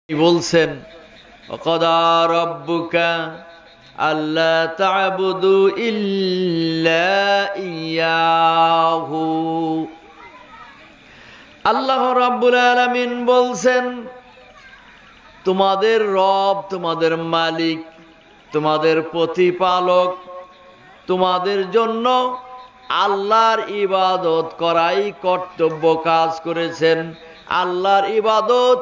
বলছেন ওয়াকাদা রাব্বুকা আল্লা তা'বুদু ইল্লা ইয়াহু। আল্লাহ রাব্বুল আলামিন বলছেন তোমাদের রব, তোমাদের মালিক, তোমাদের প্রতিপালক তোমাদের জন্য আল্লাহর ইবাদত করাই কর্তব্য কাজ করেছেন। আল্লাহর ইবাদত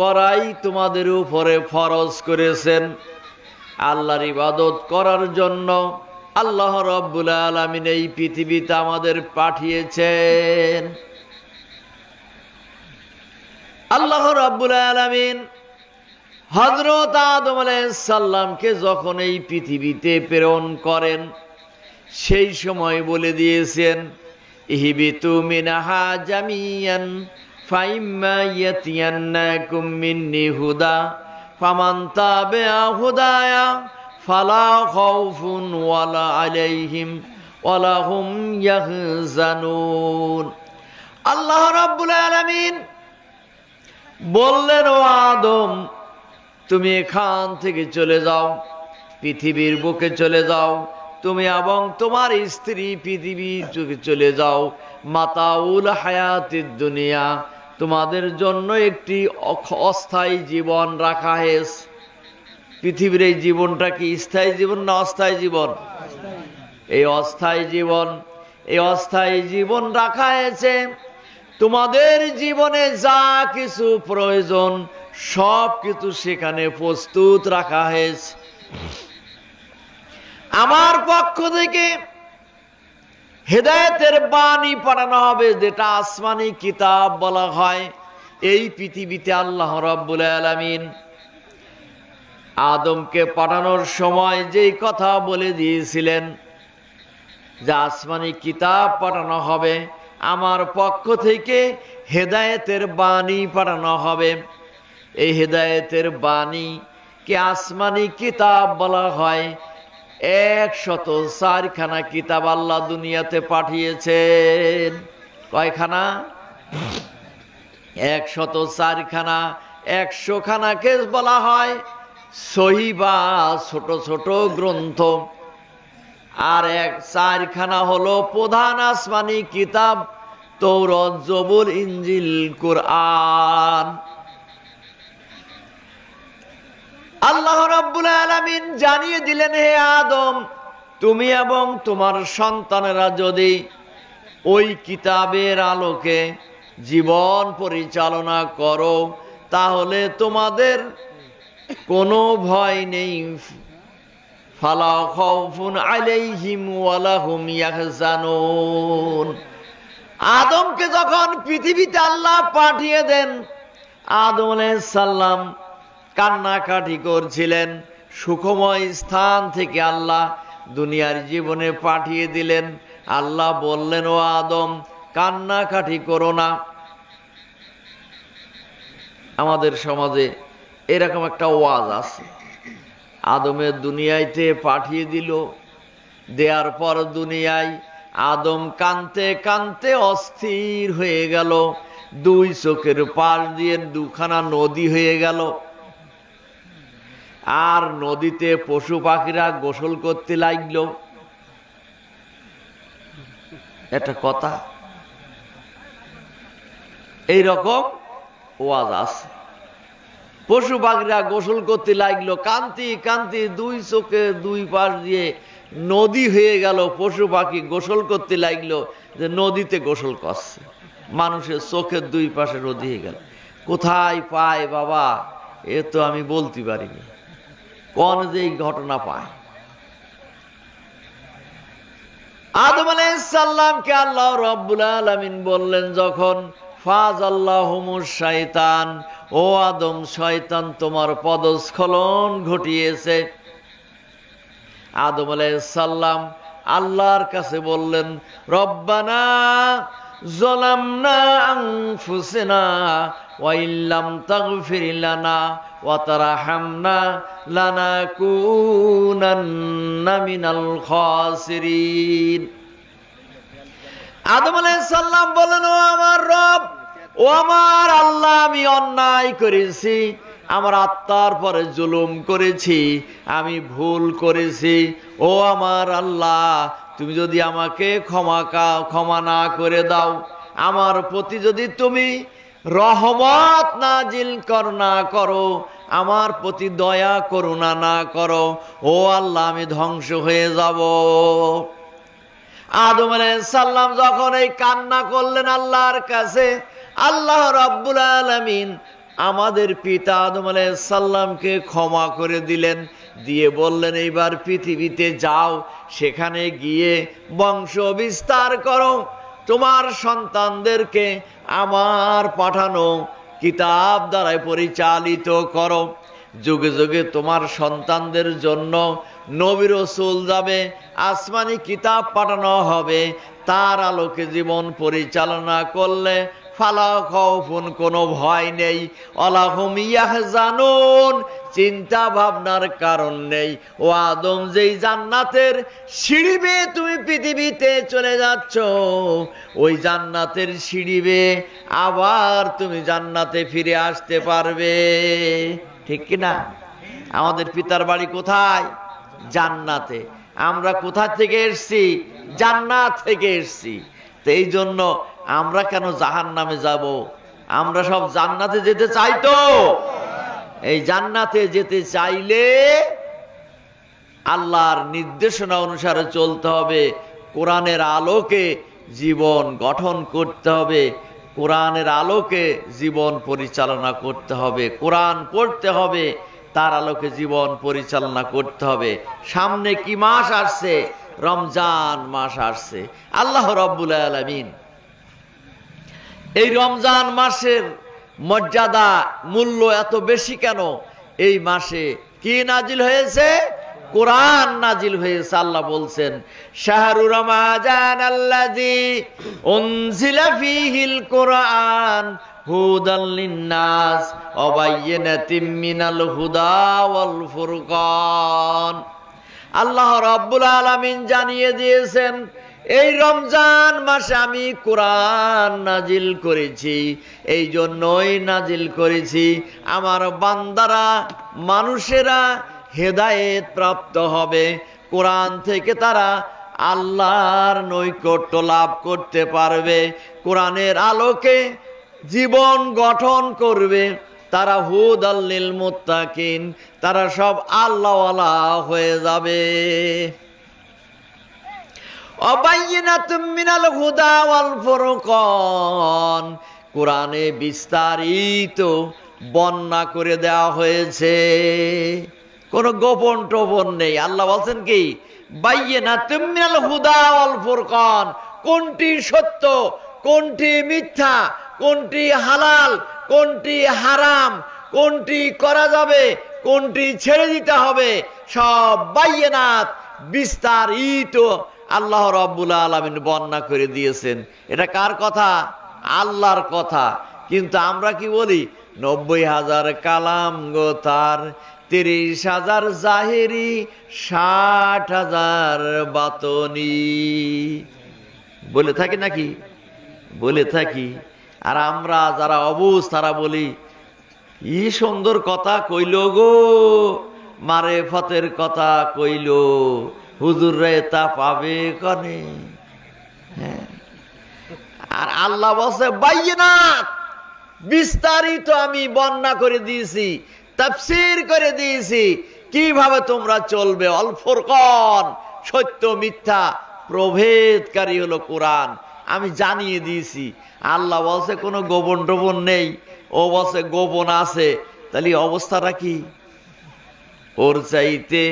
করাই তোমাদের উপরে ফরজ করেছেন। আল্লাহর ইবাদত করার জন্য আল্লাহ রাব্বুল আলামিন এই পৃথিবীতে আমাদের পাঠিয়েছেন। আল্লাহ রাব্বুল আলামিন হযরত আদম আলাইহিস সালামকে যখন এই পৃথিবীতে প্রেরণ করেন সেই সময় বলে দিয়েছেন ইহবিতু মিনহা জামিয়ান ফাইম্মা ইয়াতিয়ান্নাকুম মিন্নি হুদা ফামান তাবিআ হুদায়া ফালা খাউফুন ওয়ালা আলাইহিম ওয়ালা হুম ইয়াহজানুন। আল্লাহ রাব্বুল আলামিন বললেন ও আদম তুমি এখান থেকে চলে যাও, পৃথিবীর বুকে চলে যাও, তুমি এবং তোমার স্ত্রী পৃথিবী চলে যাও। মাতাউল হায়াতিদ দুনিয়া, তোমাদের জন্য একটি অস্থায়ী জীবন রাখা হয়েছে। পৃথিবীর এই জীবনটা কি স্থায়ী জীবন না অস্থায়ী জীবন? এই অস্থায়ী জীবন রাখা হয়েছে। তোমাদের জীবনে যা কিছু প্রয়োজন সব কিছু সেখানে প্রস্তুত রাখা হয়েছে। আমার পক্ষ থেকে হেদায়েতের বাণী পাঠানো হবে, যেটা আসমানি কিতাব বলা হয়। এই পৃথিবীতে আল্লাহ রাব্বুল আলামিন আদমকে পাঠানোর সময় যেই কথা বলে দিয়েছিলেন যে আসমানি কিতাব পাঠানো হবে, আমার পক্ষ থেকে হেদায়েতের বাণী পাঠানো হবে। এই হেদায়েতের বাণী কে আসমানি কিতাব বলা হয়। 104খানা কিতাব আল্লাহ দুনিয়াতে পাঠিয়েছেন। কয়খানা? 104খানা। 100খানাকে বলা হয় সহিবা, ছোট ছোট গ্রন্থ। আর 4খানা হলো প্রধান আসমানি কিতাব, তৌরাত, জবুর, ইনজিল, কুরআন। আল্লাহ রাব্বুল আলামিন জানিয়ে দিলেন হে আদম তুমি এবং তোমার সন্তানেরা যদি ওই কিতাবের আলোকে জীবন পরিচালনা করো তাহলে তোমাদের কোনো ভয় নেই। ফালা খাউফুন আলাইহিম ওয়ালা হুম ইয়াহজানুন। আদমকে যখন পৃথিবীতে আল্লাহ পাঠিয়ে দেন, আদম আলাইহিস সালাম কান্নাকাটি করছিলেন। সুখময় স্থান থেকে আল্লাহ দুনিয়ার জীবনে পাঠিয়ে দিলেন। আল্লাহ বললেন ও আদম কান্নাকাটি করো না। আমাদের সমাজে এরকম একটা ওয়াজ আছে, আদমের দুনিয়াতে পাঠিয়ে দিল, দেওয়ার পর দুনিয়ায় আদম কাঁদতে কাঁদতে অস্থির হয়ে গেল। 2 চোখের পাশ দিয়ে 2খানা নদী হয়ে গেল। আর নদীতে পশু পাখিরা গোসল করতে লাগলো। একটা কথা, এইরকম ওয়াজ আছে। পশু পাখিরা গোসল করতে লাগলো, কান্তি কান্তি 2 চোখে 2 পাশ দিয়ে নদী হয়ে গেল। পশু পাখি গোসল করতে লাগলো, যে নদীতে গোসল করছে, মানুষের চোখের 2 পাশে নদী হয়ে গেল। কোথায় পায় বাবা, এ তো আমি বলতে পারিনি, কোন যে এই ঘটনা পায়। আদম আলাইহিস সালামকে আল্লাহ রাব্বুল আলামিন বললেন যখন ফাযাল্লাহুমুশ শাইতান, ও আদম শয়তান তোমার পদস্খলন ঘটিয়েছে। আদম আলাইহিস সালাম আল্লাহর কাছে বললেন রব্বানা যালামনা আনফুসানা ওয়া ইল্লাম তাগফির লানা ওয়া তারহামনা লানাকুনান্না মিনাল খাসিরিন। আদম আলাইহিস সালাম বলেন ও আমার রব, ও আমার আল্লাহ, আমি অন্যায় করেছি, আমার আত্মার পরে জুলুম করেছি, আমি ভুল করেছি। ও আমার আল্লাহ, তুমি যদি আমাকে ক্ষমা না করে দাও, আমার প্রতি যদি তুমি রহমত নাজিল না করো, আমার প্রতি দয়া করুণা না করো, ও আল্লাহ আমি ধ্বংস হয়ে যাব। আদম আলাইহিস সালাম যখন এই কান্না করলেন আল্লাহর কাছে, আল্লাহ রাব্বুল আলামিন আমাদের পিতা আদম আলাইহিস সালামকে ক্ষমা করে দিলেন, দিয়ে বললেন এইবার পৃথিবীতে যাও, সেখানে গিয়ে বংশ বিস্তার করো, তোমার সন্তানদেরকে আমার পাঠানো কিতাব দ্বারাই পরিচালিত করো। যুগে যুগে তোমার সন্তানদের জন্য নবী রাসূল যাবে, আসমানি কিতাব পাঠানো হবে, তার আলোকে জীবন পরিচালনা করলে ফালা খাউফুন, কোনো ভয় নেই, ওয়ালা হুম ইয়াহজানুন, চিন্তা ভাবনার কারণ নেই। ও আদম, যেই জান্নাতের সিঁড়ি বেয়ে তুমি পৃথিবীতে চলে যাচ্ছ, ওই জান্নাতের সিঁড়ি বেয়ে আবার তুমি জান্নাতে ফিরে আসতে পারবে, ঠিক কিনা? আমাদের পিতার বাড়ি কোথায়? জান্নাতে। আমরা কোথা থেকে এসছি? জান্নাত থেকে এসছি। তো এই জন্য আমরা কেন জাহান্নামে যাব? আমরা সব জান্নাতে যেতে চাই। তো এই জান্নাতে যেতে চাইলে আল্লাহর নির্দেশনা অনুসারে চলতে হবে, কোরআনের আলোকে জীবন গঠন করতে হবে, কোরআনের আলোকে জীবন পরিচালনা করতে হবে, কোরআন পড়তে হবে, তার আলোকে জীবন পরিচালনা করতে হবে। সামনে কি মাস আসছে? রমজান মাস আসছে। আল্লাহ রাব্বুল আলামিন এই রমজান মাসের মর্যাদা, মূল্য এত বেশি কেন? এই মাসে কি নাজিল হয়েছে? কোরআন নাজিল হয়েছে। আল্লাহ বলছেন, শাহরু রমাজান আল্লাযী উনজিলা ফীহিল কোরআন হুদাল লিন্নাস ওয়া বায়্যিনাতিম মিনাল হুদা ওয়াল ফুরকান। আল্লাহ রাব্বুল আলামিন জানিয়ে দিয়েছেন, এই রমজান মাসে আমি কোরআন নাজিল করেছি। এই জন্যই নাজিল করেছি আমার বান্দারা, মানুষেরা হেদায়েত প্রাপ্ত হবে, কোরআন থেকে তারা আল্লাহর নৈকট্য লাভ করতে পারবে, কোরআনের আলোকে জীবন গঠন করবে, তারা হুদাল লিল মুত্তাকিন, তারা সব আল্লাহওয়ালা হয়ে যাবে। অবায়িনাতুম মিনাল হুদা ওয়াল ফুরকান, কোরআনে বিস্তারিত বর্ণনা করে দেওয়া হয়েছে, কোনো গোপন টোপন নেই। আল্লাহ বলছেন কি, বায়িনাতুম মিনাল হুদা ওয়াল ফুরকান, কোনটি সত্য, কোনটি মিথ্যা, কোনটি হালাল, কোনটি হারাম, কোনটি করা যাবে, কোনটি ছেড়ে দিতে হবে, সব বায়িনাত বিস্তারিত আল্লাহ রাব্বুল আলামিন বর্ণনা করে দিয়েছেন। এটা কার কথা? আল্লাহর কথা। কিন্তু আমরা কি বলি? 90,000 কালাম গো তার, 30,000 জাহেরি, 60,000 বাতনি, বলে থাকি নাকি? বলে থাকি। আর আমরা যারা অবুঝ তারা বলি, কি সুন্দর কথা কইল গো, মারেফতের কথা কইল, হুজুর রে তা পাবে কনে। আর আল্লাহ বলছে বায়িনাত, বিস্তারিত আমি বর্ণনা করে দিয়েছি, তাফসীর করে দিয়েছি, কিভাবে তোমরা চলবে। আল ফুরকান, সত্য মিথ্যা প্রভেদকারী হলো কোরআন, আমি জানিয়ে দিয়েছি। আল্লাহ বলছে কোনো গোপন টোপন নেই, ও বলছে গোপন আছে। তাহলে অবস্থাটা কি? ওর চাইতে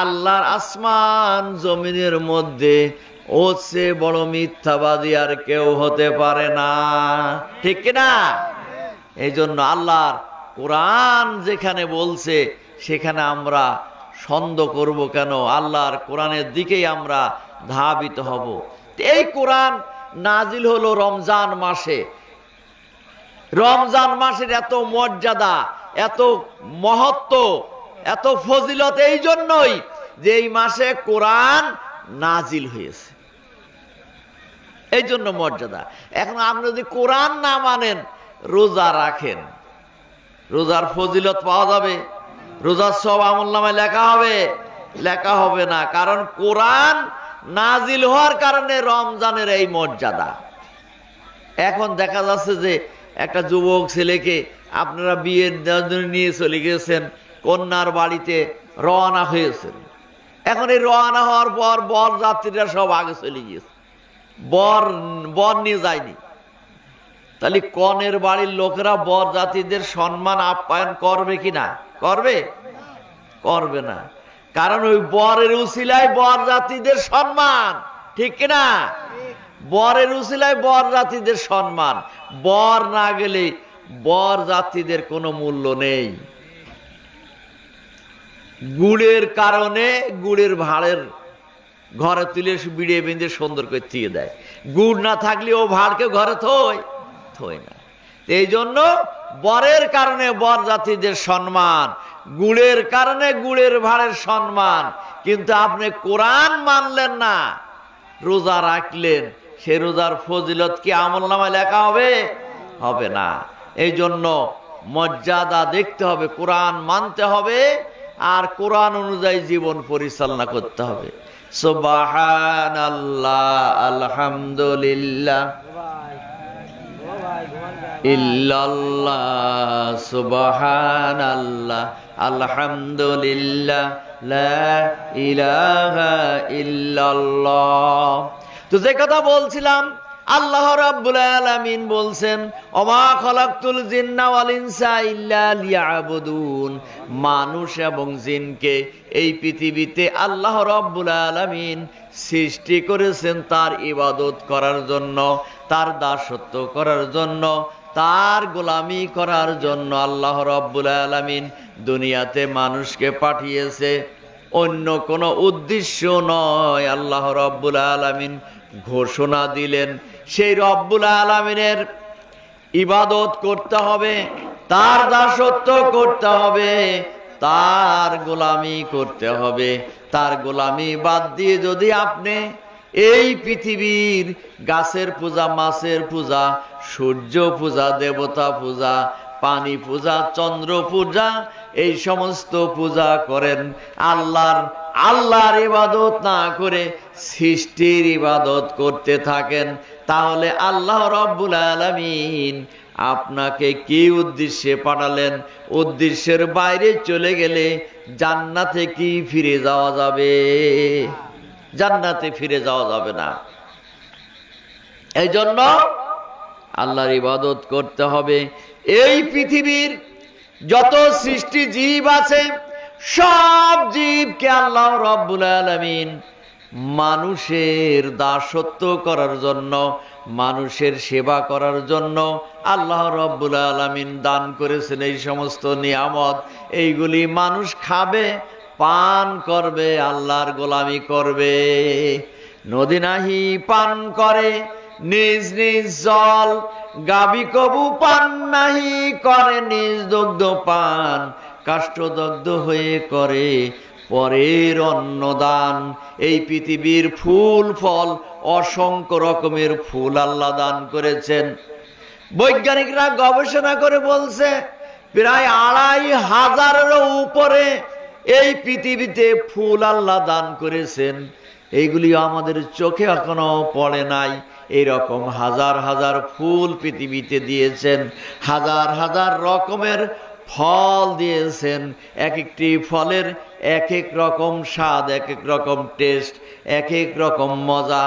আল্লাহর আসমান জমিনের মধ্যে ওর চেয়ে বড় মিথ্যাবাদী আর কেউ হতে পারে না, ঠিক কিনা? এই জন্য আল্লাহর কোরআন যেখানে বলছে সেখানে আমরা সন্দেহ করব কেন? আল্লাহর কোরআনের দিকেই আমরা ধাবিত হব। এই কোরআন নাজিল হলো রমজান মাসে। রমজান মাসের এত মর্যাদা, এত মহত্ব, এত ফজিলত এই জন্যই যে এই মাসে কোরআন নাজিল হয়েছে, এই জন্য মর্যাদা। এখন আপনি যদি কোরআন না মানেন, রোজা রাখেন, রোজার ফজিলত পাওয়া যাবে? রোজার সব আমলনামায় লেখা হবে না। কারণ কোরআন নাজিল হওয়ার কারণে রমজানের এই মর্যাদা। এখন দেখা যাচ্ছে যে একটা যুবক ছেলেকে আপনারা বিয়ের জন্য নিয়ে চলে গেছেন, কন্যার বাড়িতে রওনা হয়েছেন। এখন এই রওনা হওয়ার পর বর যাত্রীরা সব আগে চলে গিয়েছে, বর নিয়ে যায়নি। তাহলে কনের বাড়ির লোকেরা বর যাত্রীদের সম্মান আপ্যায়ন করবে কিনা? করবে না। কারণ ওই বরের উসিলায় বর যাত্রীদের সম্মান, ঠিক কিনা? বরের উসিলায় বর যাত্রীদের সম্মান। বর না গেলে বর যাত্রীদের কোনো মূল্য নেই। গুড়ের কারণে গুড়ের ভাড়ের ঘরে তুলে বিড়িয়ে বেঁধে সুন্দর করে দিয়ে দেয়। গুড় না থাকলে ও ভাড়কে ঘরে থই না। এই জন্য বরের কারণে বর যাত্রীদের সম্মান, গুড়ের কারণে গুড়ের ভাড়ের সম্মান। কিন্তু আপনি কোরআন মানলেন না, রোজা রাখলেন, সে রোজার ফজিলত কি আমলনামায় লেখা হবে না। এই জন্য মর্যাদা দেখতে হবে, কোরআন মানতে হবে, আর কোরআন অনুযায়ী জীবন পরিচালনা করতে হবে। সুবহানাল্লাহ, আলহামদুলিল্লাহ, ইল্লাল্লাহ, সুবহানাল্লাহ, আলহামদুলিল্লাহ, লা ইলাহা ইল্লাল্লাহ। তো যে কথা বলছিলাম, আল্লাহ রাব্বুল আলামিন বলছেন, ওমা খালাকতুল জিন্না ওয়াল ইনসা ইল্লা লিয়াবুদুন। মানুষ এবং জিনকে এই পৃথিবীতে আল্লাহ রাব্বুল আলামিন সৃষ্টি করেছেন তার ইবাদত করার জন্য, তার দাসত্ব করার জন্য, তার গোলামি করার জন্য আল্লাহ রাব্বুল আলামিন দুনিয়াতে মানুষকে পাঠিয়েছে। অন্য কোনো উদ্দেশ্য নয়। আল্লাহ রাব্বুল আলামিন ঘোষণা দিলেন, সেই রব্বুল আলামিনের ইবাদত করতে হবে, তার দাসত্ব করতে হবে, তার গোলামি করতে হবে। তার গোলামি বাদ দিয়ে যদি আপনি এই পৃথিবীর গাছের পূজা, মাছের পূজা, সূর্য পূজা, দেবতা পূজা, পানি পূজা, চন্দ্র পূজা, এই সমস্ত পূজা করেন, আল্লাহর ইবাদত না করে সৃষ্টির ইবাদত করতে থাকেন, তাহলে আল্লাহ রাব্বুল আলামিন আপনাকে কি উদ্দেশ্যে পাঠালেন? উদ্দেশ্যের বাইরে চলে গেলে জান্নাতে কি ফিরে যাওয়া যাবে? জান্নাতে ফিরে যাওয়া যাবে না। এই জন্য আল্লাহর ইবাদত করতে হবে। এই পৃথিবীর যত সৃষ্টি জীব আছে, সব জীবকে আল্লাহ রাব্বুল আলামিন মানুষের দাসত্ব করার জন্য, মানুষের সেবা করার জন্য আল্লাহ রাব্বুল আলামিন দান করেছেন এই সমস্ত নিয়ামত। এইগুলি মানুষ খাবে, পান করবে, আল্লাহর গোলামি করবে। নদী নাহি পান করে নিজ নিজ জল, গাবি কবু পান নাহি করে নিজ দুগ্ধ পান, কাষ্ঠদগ্ধ হয়ে করে পরের অন্নদান। এই পৃথিবীর ফুল ফল, অসংখ্য রকমের ফুল আল্লাহ দান করেছেন। বৈজ্ঞানিকরা গবেষণা করে বলছে প্রায় ২৫০০-এরও উপরে এই পৃথিবীতে ফুল আল্লাহ দান করেছেন। এইগুলি আমাদের চোখে এখনো পড়ে নাই। এইরকম হাজার হাজার ফুল পৃথিবীতে দিয়েছেন, হাজার হাজার রকমের ফল দিয়েছেন। এক একটি ফলের এক এক রকম স্বাদ, এক এক রকম টেস্ট, এক এক রকম মজা।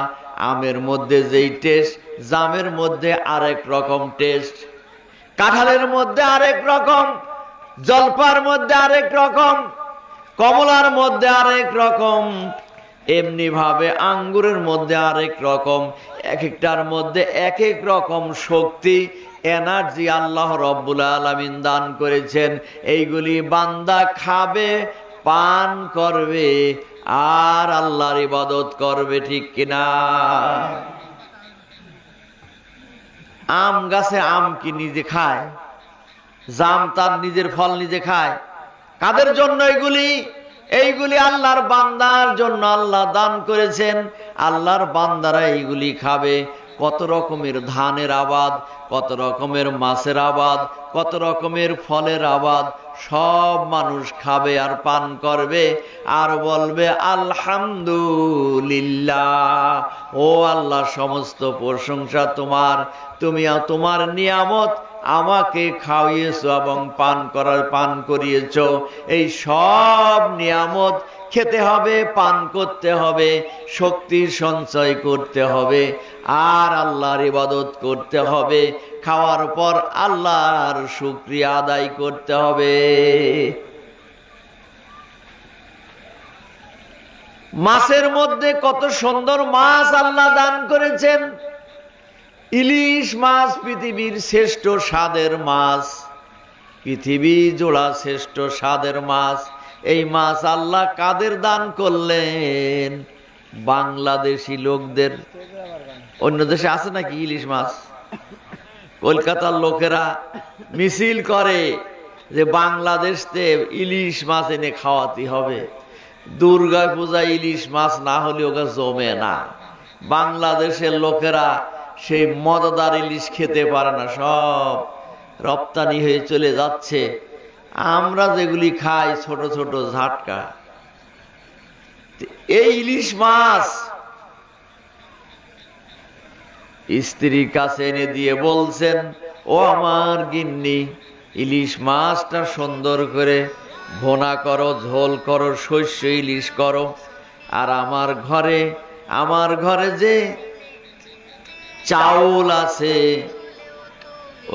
আমের মধ্যে যেই টেস্ট, জামের মধ্যে আরেক রকম টেস্ট, কাঁঠালের মধ্যে আরেক রকম, জলপার মধ্যে আরেক রকম, কমলার মধ্যে আরেক রকম, এমনি ভাবে আঙ্গুরের মধ্যে আরেক রকম। এক একটার মধ্যে এক এক রকম শক্তি, এনার্জি আল্লাহ রাব্বুল আলামিন দান করেছেন। এইগুলি বান্দা খাবে, পান করবে, আর আল্লাহর ইবাদত করবে, ঠিক কিনা? আম গাছে আম কি নিজে খায়? জাম তার নিজের ফল নিজে খায়? কাদের জন্য এগুলি? এইগুলি আল্লাহর বান্দার জন্য আল্লাহ দান করেছেন। আল্লাহর বান্দারা এইগুলি খাবে, কত রকমের ধানের আবাদ, কত রকমের মাছের আবাদ, কত রকমের ফলের আবাদ, সব মানুষ খাবে আর পান করবে আর বলবে আলহামদুলিল্লাহ। ও আল্লাহ, সমস্ত প্রশংসা তোমার, তুমি তোমার নিয়ামত আমাকে খাওয়িয়েছো এবং পান করিয়েছো। এই সব নিয়ামত খেতে হবে, পান করতে হবে, শক্তি সঞ্চয় করতে হবে, আর আল্লাহর ইবাদত করতে হবে। খাওয়ার পর আল্লাহর শুকরিয়া আদায় করতে হবে। মাছের মধ্যে কত সুন্দর মাছ আল্লাহ দান করেছেন। ইলিশ মাছ পৃথিবীর শ্রেষ্ঠ স্বাদের মাছ, পৃথিবী জোড়া শ্রেষ্ঠ স্বাদের মাছ। এই মাছ আল্লাহ কাদের দান করলেন? বাংলাদেশি লোকদের। অন্য দেশে আছে নাকি ইলিশ মাছ? কলকাতার লোকেরা মিছিল করে যে বাংলাদেশতে ইলিশ মাছ এনে খাওয়াতে হবে। দুর্গা পূজায় ইলিশ মাছ না হলে ওকে জমে না। বাংলাদেশের লোকেরা সেই মজাদার ইলিশ খেতে পারে না, সব রপ্তানি হয়ে চলে যাচ্ছে। আমরা যেগুলি খাই ছোট ছোট ঝাটকা, এই ইলিশ মাছ স্ত্রীর কাছে এনে দিয়ে বলছেন, ও আমার গিন্নি, ইলিশ মাছটা সুন্দর করে ভোনা করো, ঝোল করো, শস্য ইলিশ করো। আর আমার ঘরে যে চাউল আছে,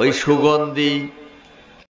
ওই সুগন্ধি